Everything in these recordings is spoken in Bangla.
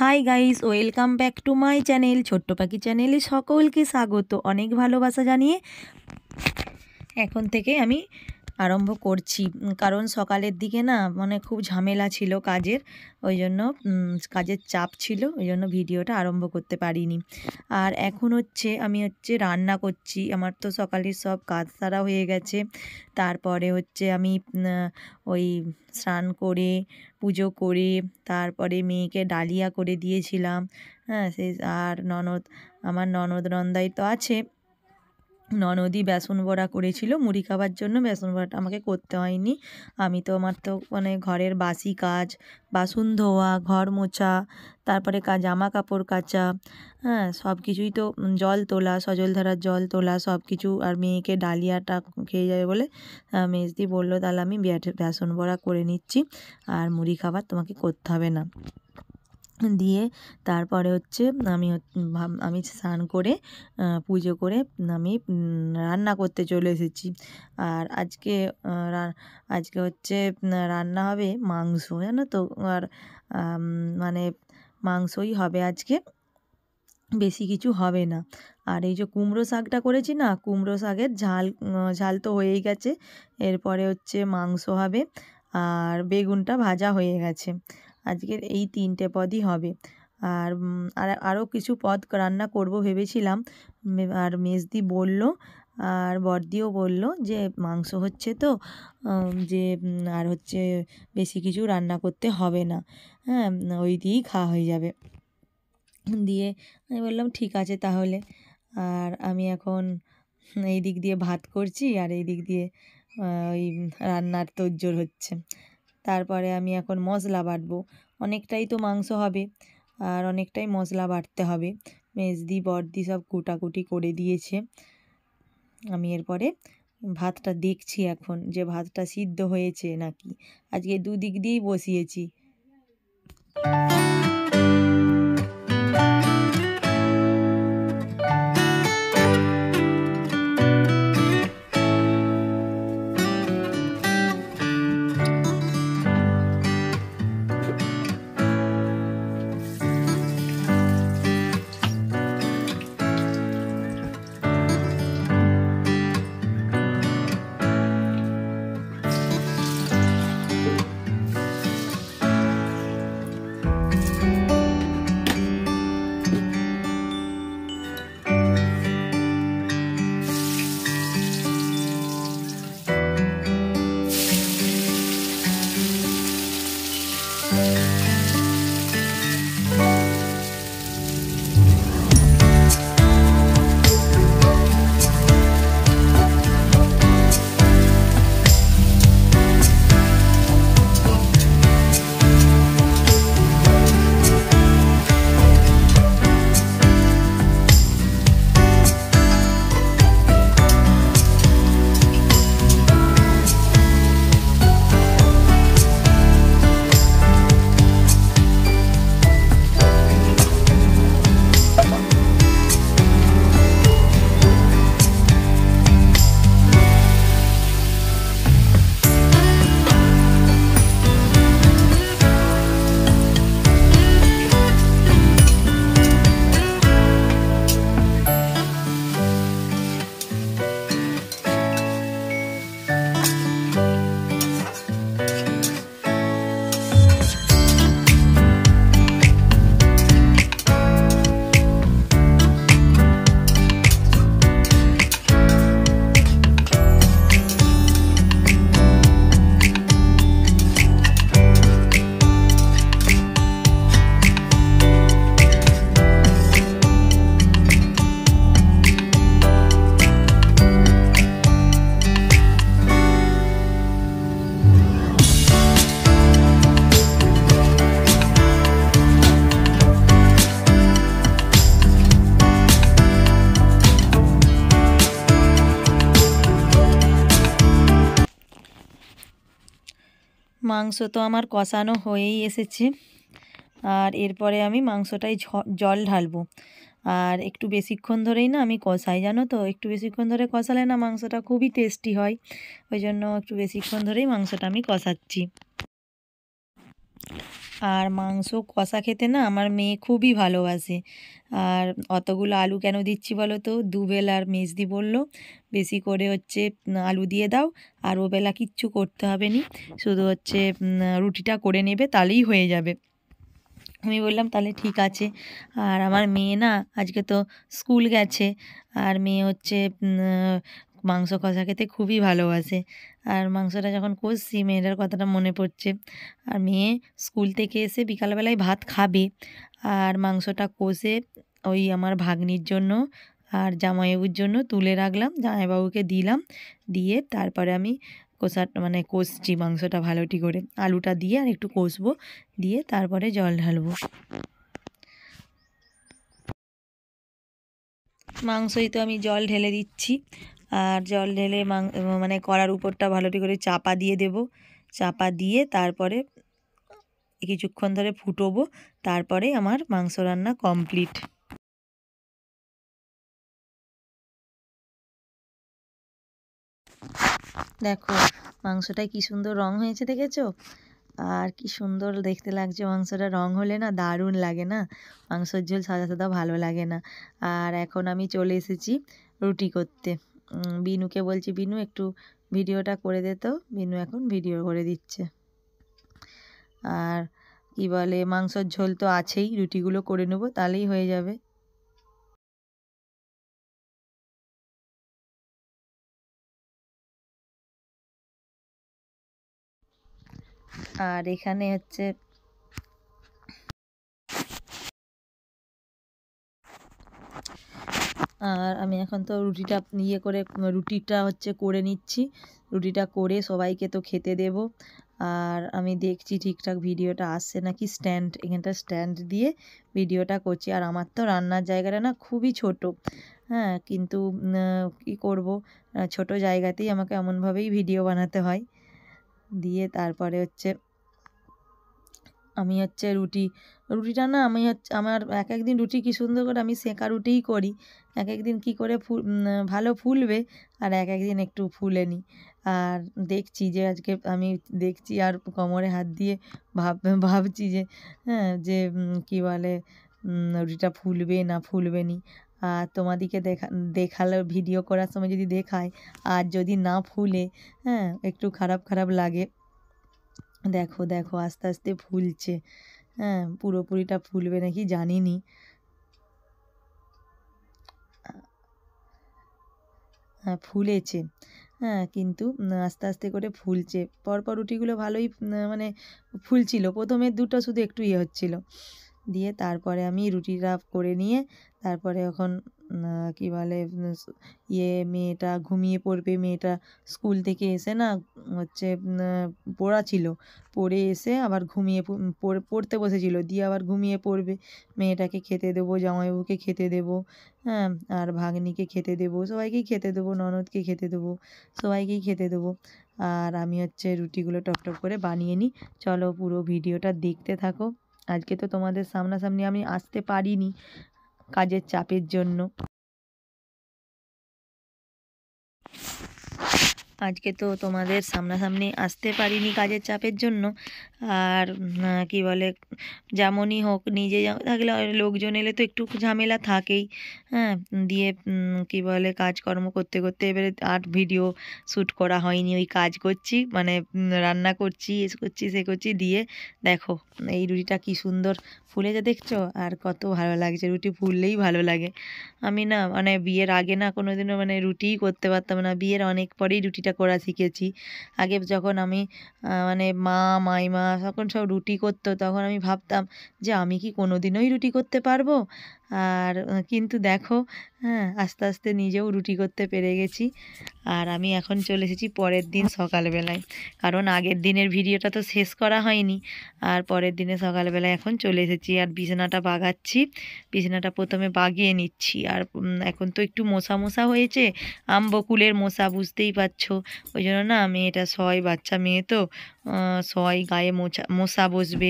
Hi guys, welcome back to my channel. ছোট্ট পাখি চ্যানেলে সকলকে স্বাগত। অনেক ভালোবাসা জানিয়ে এখন থেকে আমি আরম্ভ করছি, কারণ সকালের দিকে না মানে খুব ঝামেলা ছিল কাজের, ওই জন্য কাজের চাপ ছিল, ওই জন্য ভিডিওটা আরম্ভ করতে পারিনি। আর এখন আমি রান্না করছি। আমার তো সকালের সব কাজ সারা হয়ে গেছে। তারপরে আমি ওই স্নান করে পুজো করে তারপরে মেয়েকে ডালিয়া করে দিয়েছিলাম। হ্যাঁ, আর আমার ননদ নন্দাই তো আছে, ননদই বেসন বড়া করেছিল মুড়ি খাবার জন্য। বেসন বড়াটা আমাকে করতে হয়নি। আমার তো মানে ঘরের বাসি কাজ, বাসন ধোয়া, ঘর মোছা, তারপরে জামা কাপড় কাচা, হ্যাঁ সব কিছুই তো, জল তোলা, সজলধারার জল তোলা সব কিছু। আর মেয়েকে ডালিয়াটা খেয়ে যাবে বলে মেজদি বললো তাহলে আমি বেসন বড়া করে নিচ্ছি, আর মুড়ি খাবার তোমাকে করতে হবে না। দিয়ে তারপরে আমি স্নান করে পুজো করে আমি রান্না করতে চলে এসেছি। আর আজকে রান্না হবে মাংস, জানো তো। আর মানে মাংসই হবে আজকে, বেশি কিছু হবে না। আর এই যে কুমড়ো শাকটা করেছি না, কুমড়ো শাকের ঝাল তো হয়েই গেছে। এরপরে মাংস হবে, আর বেগুনটা ভাজা হয়ে গেছে। আজকের এই 3টে পদই হবে। আর আরও কিছু পদ রান্না করব ভেবেছিলাম। আর মেজদি বলল আর বড়দিও বলল যে মাংস হচ্ছে তো, যে আর বেশি কিছু রান্না করতে হবে না, হ্যাঁ ওই দিয়েই খাওয়া হয়ে যাবে। দিয়ে আমি বললাম ঠিক আছে তাহলে। আর আমি এখন এই দিক দিয়ে ভাত করছি, আর এই দিক দিয়ে ওই রান্নার তোড়জোড় হচ্ছে। তারপরে আমি এখন মশলা বাটবো। অনেকটাই তো মাংস হবে, আর অনেকটাই মশলা বাটতে হবে। মেজদি বড়দি সব কুটাকুটি করে দিয়েছে। আমি এরপরে ভাতটা দেখছি এখন যে ভাতটা সিদ্ধ হয়েছে নাকি। আজকে দুদিক দিয়েই বসিয়েছি। মাংস তো আমার কষানো হয়েই এসেছে, আর এরপরে আমি মাংসটায় জল ঢালবো। আর একটু বেশিক্ষণ ধরেই না আমি কষাই, জানো তো। একটু বেশিক্ষণ ধরে কষালে না মাংসটা খুবই টেস্টি হয়, ওই জন্য একটু বেশিক্ষণ ধরেই মাংসটা আমি কষাচ্ছি। আর মাংস কষা খেতে না আমার মেয়ে খুবই ভালোবাসে। আর অতগুলো আলু কেন দিচ্ছি বলো তো, দুবেলার মেজদি বলল বেশি করে হচ্ছে আলু দিয়ে দাও, আর ওবেলা কিচ্ছু করতে হবে নি, শুধু হচ্ছে রুটিটা করে নেবে তাহলেই হয়ে যাবে। আমি বললাম তাহলে ঠিক আছে। আর আমার মেয়ে না আজকে তো স্কুল গেছে, আর মেয়ে হচ্ছে মাংস কষা খেতে খুবই ভালোবাসে। আর মাংসটা যখন কষছি মেয়েটার কথাটা মনে পড়ছে। আর মেয়ে স্কুল থেকে এসে বিকালবেলায় ভাত খাবে, আর মাংসটা কষে ওই আমার ভাগ্নির জন্য আর জামাইবাবুর জন্য তুলে রাখলাম, জামাইবাবুকে দিলাম, দিয়ে তারপরে আমি কষছি মাংসটা ভালোটি করে, আলুটা দিয়ে আর একটু কষবো, দিয়ে তারপরে জল ঢালবো। মাংসই তো আমি জল ঢেলে দিচ্ছি, আর জল ঢেলে কড়ার উপরটা ভালোটি করে চাপা দিয়ে দেব, চাপা দিয়ে তারপরে কিছুক্ষণ ধরে ফুটোবো, তারপরে আমার মাংস রান্না কমপ্লিট। দেখো মাংসটায় কি সুন্দর রং হয়েছে, দেখেছো? আর কি সুন্দর দেখতে লাগছে মাংসটা, রং হলে না দারুণ লাগে না, মাংসের ঝোল সাদা সাদা ভালো লাগে না। আর এখন আমি চলে এসেছি রুটি করতে। বিনুকে বলছি বিনু একটু ভিডিওটা করে দে, তো বিনু এখন ভিডিও করে দিচ্ছে। আর কি বলে, মাংসের ঝোল তো আছেই, রুটিগুলো করে নেবো তাহলেই হয়ে যাবে। আর এখানে হচ্ছে আর আমি এখন তো রুটিটা হচ্ছে করে নিচ্ছি, রুটিটা করে সবাইকে তো খেতে দেব। আর আমি দেখছি ঠিকঠাক ভিডিওটা আসছে নাকি, এখানটা স্ট্যান্ড দিয়ে ভিডিওটা করছি। আর আমার তো রান্নার জায়গাটা না খুবই ছোট, হ্যাঁ, কিন্তু কী করব, ছোট জায়গাতেই আমাকে এমনভাবেই ভিডিও বানাতে হয়। দিয়ে তারপরে হচ্ছে আমি হচ্ছে রুটিটা না আমি হচ্ছে আমার এক একদিন রুটি কী সুন্দর করে আমি সেঁকা রুটিই করি, এক একদিন কী করে ভালো ফুলবে, আর এক একদিন একটু ফুলেনি। আর দেখছি যে আজকে আমি দেখছি আর কোমরে হাত দিয়ে ভাবছি যে হ্যাঁ যে কী বলে রুটিটা ফুলবে না ফুলবে নি। আর তোমাদিকে দেখালে ভিডিও করার সময় যদি দেখায় আর যদি না ফুলে, হ্যাঁ একটু খারাপ খারাপ লাগে। দেখো দেখো আস্তে আস্তে ফুলছে, হ্যাঁ পুরোপুরিটা ফুলবে নাকি জানি না। হ্যাঁ ফুলেছে, হ্যাঁ কিন্তু আস্তে আস্তে করে ফুলছে, পরপর রুটিগুলো ভালোই ফুলছিল, প্রথমের দুটো শুধু একটু ইয়ে হচ্ছিলো। দিয়ে তারপরে আমি রুটিটা করে নিয়ে তারপরে এখন কী বলে মেয়েটা ঘুমিয়ে পড়বে, মেয়েটা স্কুল থেকে এসে না হচ্ছে পড়া ছিল, পড়ে এসে আবার পড়তে বসেছিল, দিয়ে আবার ঘুমিয়ে পড়বে। মেয়েটাকে খেতে দেবো, জামাইবাবুকে খেতে দেবো, হ্যাঁ আর ভাগ্নিকে খেতে দেবো, সবাইকেই খেতে দেবো, ননদকে খেতে দেবো, সবাইকেই খেতে দেবো। আর আমি হচ্ছে রুটিগুলো টকটক করে বানিয়ে নিই। চলো পুরো ভিডিওটা দেখতে থাকো। আজকে তো তোমাদের সামনাসামনি আমি আসতে পারিনি কাজের চাপের জন্য। আজকে তো তোমাদের সামনাসামনি আসতে পারিনি কাজের চাপের জন্য। আর কি বলে, যেমনই হোক নিজে থাকলে লোকজন এলে তো একটু ঝামেলা থাকেই, হ্যাঁ দিয়ে কি বলে কাজকর্ম করতে করতে এবারে আর ভিডিও শ্যুট করা হয়নি, ওই কাজ করছি রান্না করছি, সে করছি, দিয়ে দেখো এই রুটিটা কি সুন্দর ফুলেছে দেখছো, আর কত ভালো লাগছে, রুটি ফুললেই ভালো লাগে। আমি না বিয়ের আগে না কোনোদিনও রুটিই করতে পারতাম না, বিয়ের অনেক পরেই রুটিটা করা শিখেছি। আগে যখন আমি মাইমা তখন সব রুটি করতো, তখন আমি ভাবতাম যে আমি কি কোনোদিনই রুটি করতে পারবো। আর কিন্তু দেখো হ্যাঁ আস্তে আস্তে নিজেও রুটি করতে পেরে গেছি। আর আমি এখন চলে এসেছি পরের দিন সকালবেলায়, কারণ আগের দিনের ভিডিওটা তো শেষ করা হয়নি। আর পরের দিনে সকালবেলায় এখন চলে এসেছি, আর বিছানাটা বাগাচ্ছি, বিছানাটা প্রথমে বাগিয়ে নিচ্ছি। আর এখন তো একটু মশা মশা হয়েছে, বকুলের মশা বুঝতেই পারছো, ওই জন্য না মেয়েটা বাচ্চা মেয়ে তো গায়ে মশা বসবে,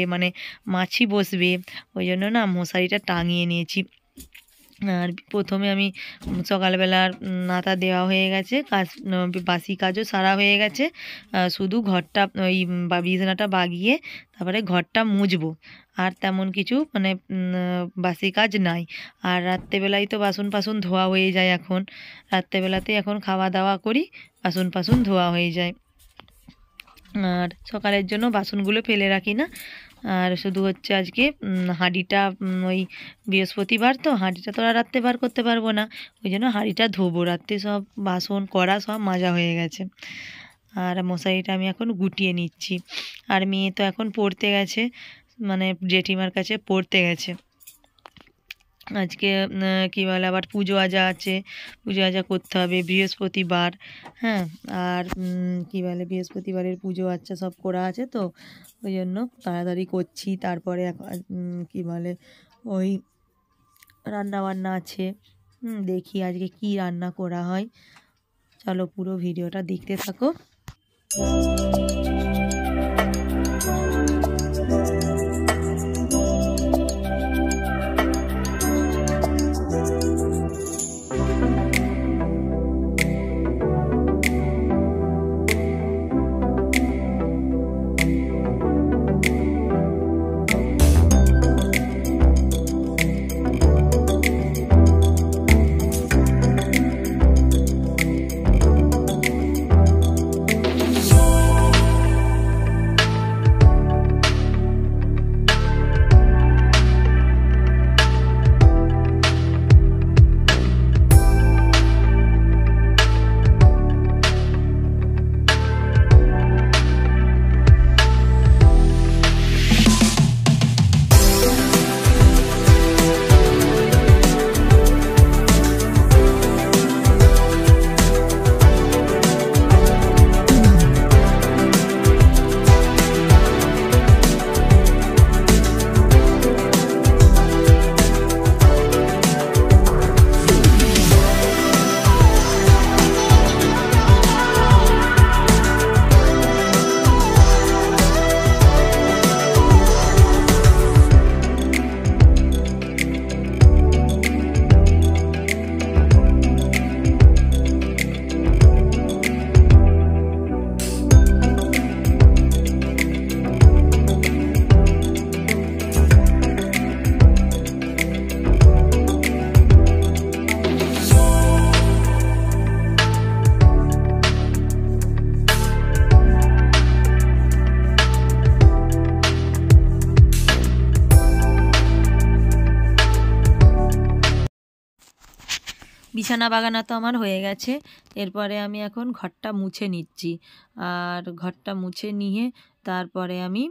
মাছি বসবে, ওই জন্য না মশারিটা টাঙিয়ে নিয়েছি। আর প্রথমে আমি সকালবেলার নাতা দেওয়া হয়ে গেছে, কাজ বাসি কাজও সারা হয়ে গেছে, শুধু ঘরটা ওই বিছানাটা বাগিয়ে তারপরে ঘরটা মুছবো। আর তেমন কিছু মানে বাসি কাজ নাই। আর রাত্রেবেলায় তো বাসন ফাসন ধোয়া হয়ে যায়, এখন রাত্রেবেলাতেই এখন খাওয়া দাওয়া করি, বাসন ফাসন ধোয়া হয়ে যায়। আর সকালের জন্য বাসনগুলো ফেলে রাখি না। আর শুধু হচ্ছে আজকে হাঁড়িটা ওই বৃহস্পতিবার তো হাঁড়িটা তো আর রাত্রে বার করতে পারবো না, ওই জন্য হাঁড়িটা ধোবো। রাত্রে সব বাসন কড়া সব মাজা হয়ে গেছে। আর মশারিটা আমি এখন গুটিয়ে নিচ্ছি। আর মেয়ে তো এখন পড়তে গেছে, মানে জেঠিমার কাছে পড়তে গেছে। আজকে কী বলে আবার পুজো আজা আছে, পুজো আজা করতে হবে বৃহস্পতিবার। হ্যাঁ, আর কী বলে বৃহস্পতিবারের পুজো আচ্ছা সব করা আছে, তো ওই জন্য তাড়াতাড়ি করছি। তারপরে কী বলে ওই রান্না বান্না আছে, দেখি আজকে কি রান্না করা হয়। চলো পুরো ভিডিওটা দেখতে থাকো। বিছানা বাগানা তো আমার হয়ে গেছে। এরপরে আমি এখন ঘরটা মুছে নিচ্ছি। আর ঘরটা মুছে নিয়ে তারপরে আমি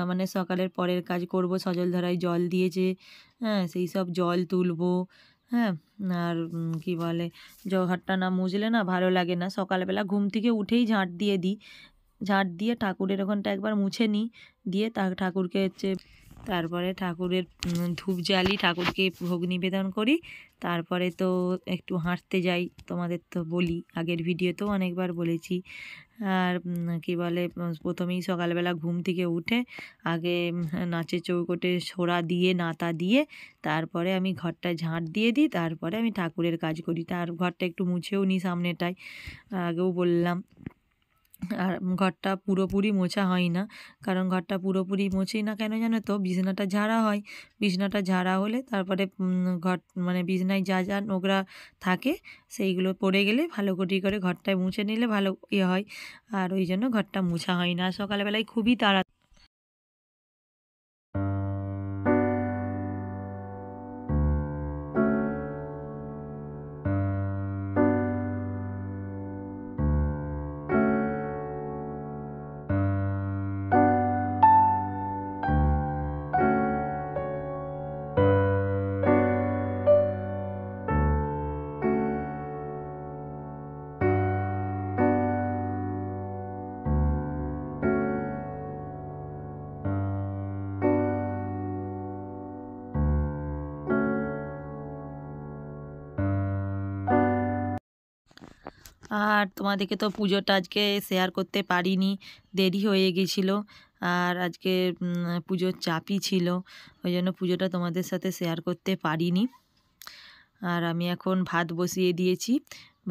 মানে সকালের পরের কাজ করব। সজলধারায় জল দিয়েছে, হ্যাঁ, সেই সব জল তুলবো। হ্যাঁ, আর কী বলে ঘরটা না মুছলে না ভালো লাগে না। সকালবেলা ঘুম থেকে উঠেই ঝাঁট দিয়ে দিই, ঝাঁট দিয়ে ঠাকুরের ওখানটা একবার মুছে নিই, দিয়ে ঠাকুরকে হচ্ছে তারপরে ঠাকুরের ধূপ জ্বালি, ঠাকুরকে ভোগ নিবেদন করি। তারপরে তো একটু হাঁটতে যাই, তোমাদের তো বলি, আগের ভিডিওতেও অনেকবার বলেছি। আর কী বলে প্রথমেই সকালবেলা ঘুম থেকে উঠে আগে নাচের চৌকোটে সোরা দিয়ে নাতা দিয়ে তারপরে আমি ঘরটা ঝাঁট দিয়ে দিই, তারপরে আমি ঠাকুরের কাজ করি। তার ঘরটা একটু মুছেও নিই সামনেটায়, আগেও বললাম। আর ঘরটা পুরোপুরি মোছা হয় না, কারণ ঘরটা পুরোপুরি মোছি না কেন জানো তো, বিছানাটা ঝাড়া হয়। বিছানাটা ঝাড়া হলে তারপরে ঘর মানে বিছানায় যা যা নোংরা থাকে সেইগুলো পড়ে গেলে ভালো করে ঘরটায় মুছে নিলে ভালো হয়। আর ওই জন্য ঘরটা মোছা হয় না। সকালবেলায় খুবই তাড়া আর তোমাদেরকে তো পুজোটা আজকে শেয়ার করতে পারিনি, দেরি হয়ে গেছিলো। আর আজকে পুজোর চাপই ছিল, ওই জন্য পুজোটা তোমাদের সাথে শেয়ার করতে পারিনি। আর আমি এখন ভাত বসিয়ে দিয়েছি,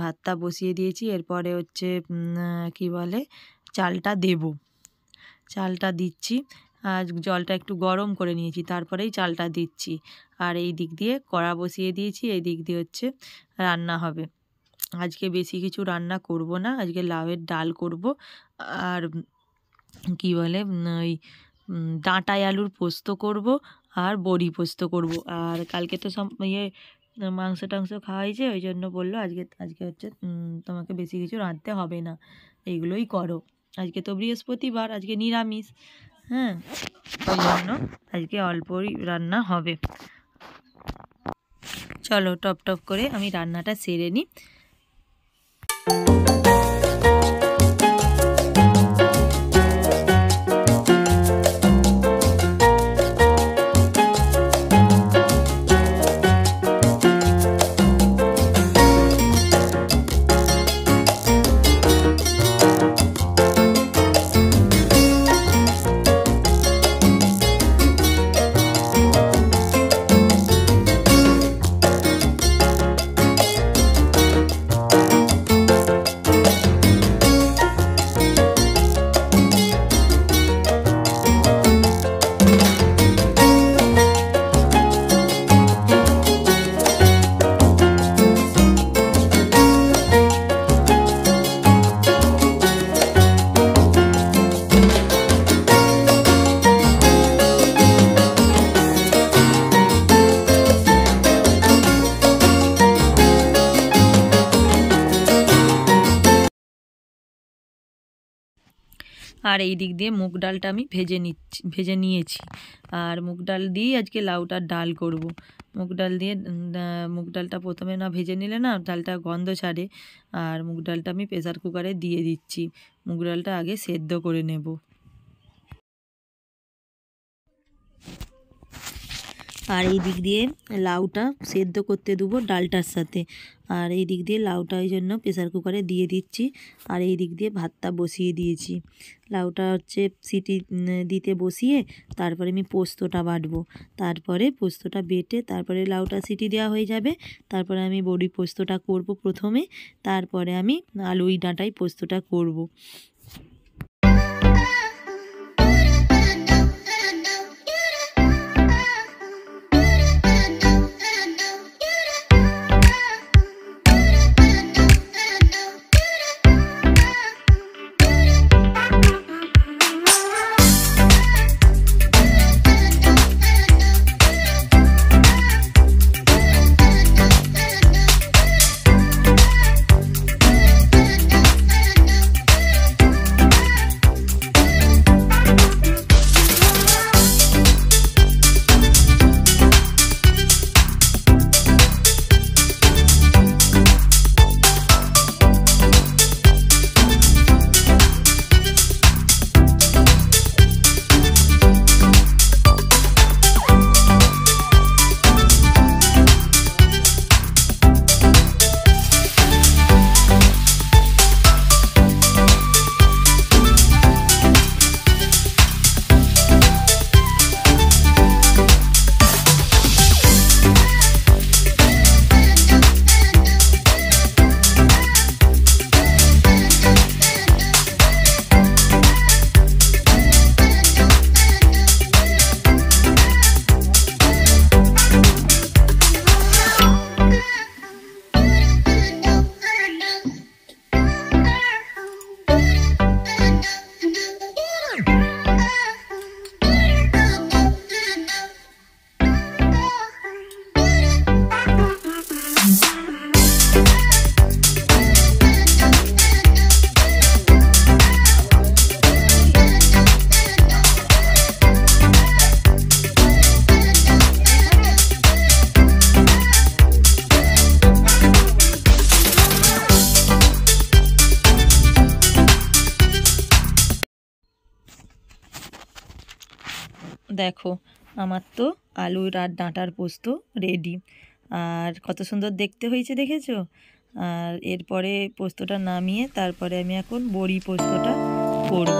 ভাতটা বসিয়ে দিয়েছি। এরপরে হচ্ছে কি বলে, চালটা দেব, চালটা দিচ্ছি। আর জলটা একটু গরম করে নিয়েছি, তারপরেই চালটা দিচ্ছি। আর এই দিক দিয়ে কড়া বসিয়ে দিয়েছি, এই দিক দিয়ে হচ্ছে রান্না হবে। আজকে বেশি কিছু রান্না করব না, আজকে লাউয়ের ডাল করব আর কি বলে ওই ডাঁটায় আলুর পোস্ত করব আর বড়ি পোস্ত করব। আর কালকে তো সব মাংস টাংস খাওয়া হয়েছে, ওই জন্য বললো আজকে হচ্ছে তোমাকে বেশি কিছু রাঁধতে হবে না, এইগুলোই করো। আজকে তো বৃহস্পতিবার, আজকে নিরামিষ, হ্যাঁ, ওই জন্য আজকে অল্পই রান্না হবে। চলো টপ টপ করে আমি রান্নাটা সেরে নিই। আর এই দিক দিয়ে মুগ ডালটা আমি ভেজে নিয়েছি। আর মুগ ডাল দিয়েই আজকে লাউটার ডাল করব। মুগ ডাল দিয়ে মুগ ডালটা প্রথমে না ভেজে নিলে না ডালটা গন্ধ ছাড়ে। আর মুগ ডালটা আমি প্রেসার কুকারে দিয়ে দিচ্ছি, মুগ ডালটা আগে সেদ্ধ করে নেব। আর এই দিক দিয়ে লাউটা সেদ্ধ করতে দেবো ডালটার সাথে। আর এই দিক দিয়ে লাউটা ওই জন্য প্রেসার কুকারে দিয়ে দিচ্ছি। আর এই দিক দিয়ে ভাতটা বসিয়ে দিয়েছি। লাউটা হচ্ছে সিটি দিতে বসিয়ে তারপরে আমি পোস্তটা বাটবো। তারপরে পোস্তটা বেটে তারপরে লাউটা সিটি দেওয়া হয়ে যাবে। তারপরে আমি বড়ি পোস্তটা করব প্রথমে, তারপরে আমি আলুই ডাঁটাই পোস্তটা করব। দেখো আমার তো আলুর আর ডাঁটার পোস্ত রেডি। আর কত সুন্দর দেখতে হয়েছে দেখেছো। আর এরপরে পোস্তটা নামিয়ে তারপরে আমি এখন বড়ি পোস্তটা করব।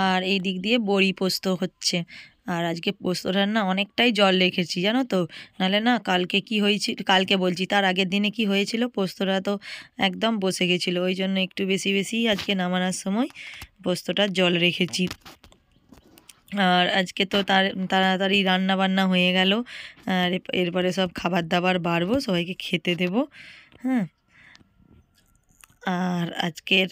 আর এই দিক দিয়ে বড়ি পোস্ত হচ্ছে। আর আজকে পোস্তটার না অনেকটাই জল রেখেছি জানো তো, নাহলে না কালকে কি হয়েছিল, কালকে বলছি তার আগের দিনে কি হয়েছিল, পোস্তটা তো একদম বসে গেছিলো, ওই জন্য একটু বেশি বেশি আজকে নামানোর সময় পোস্তটার জল রেখেছি। আর আজকে তো তাড়াতাড়ি রান্না বান্না হয়ে গেল। আর এরপরে সব খাবার দাবার বাড়বো, সবাইকে খেতে দেবো। হ্যাঁ, আর আজকের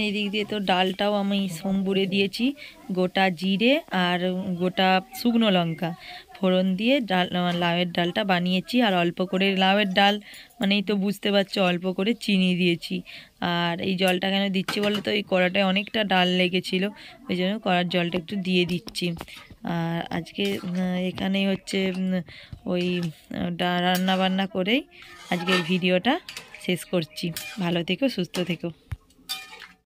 এই দিক দিয়ে তো ডালটাও আমি সম্বুরে দিয়েছি, গোটা জিরে আর গোটা শুকনো লঙ্কা ফোড়ন দিয়ে ডাল লাউয়ের ডালটা বানিয়েছি। আর অল্প করে লাউয়ের ডাল মানেই তো বুঝতে পারছো, অল্প করে চিনি দিয়েছি। আর এই জলটা কেন দিচ্ছি বলো তো, এই কড়াটায় অনেকটা ডাল লেগেছিলো, ওই জন্য কড়ার জলটা একটু দিয়ে দিচ্ছি। আর আজকে এখানেই হচ্ছে ওই রান্না বান্না করেই আজকের ভিডিওটা শেষ করছি। ভালো থেকো, সুস্থ থেকো।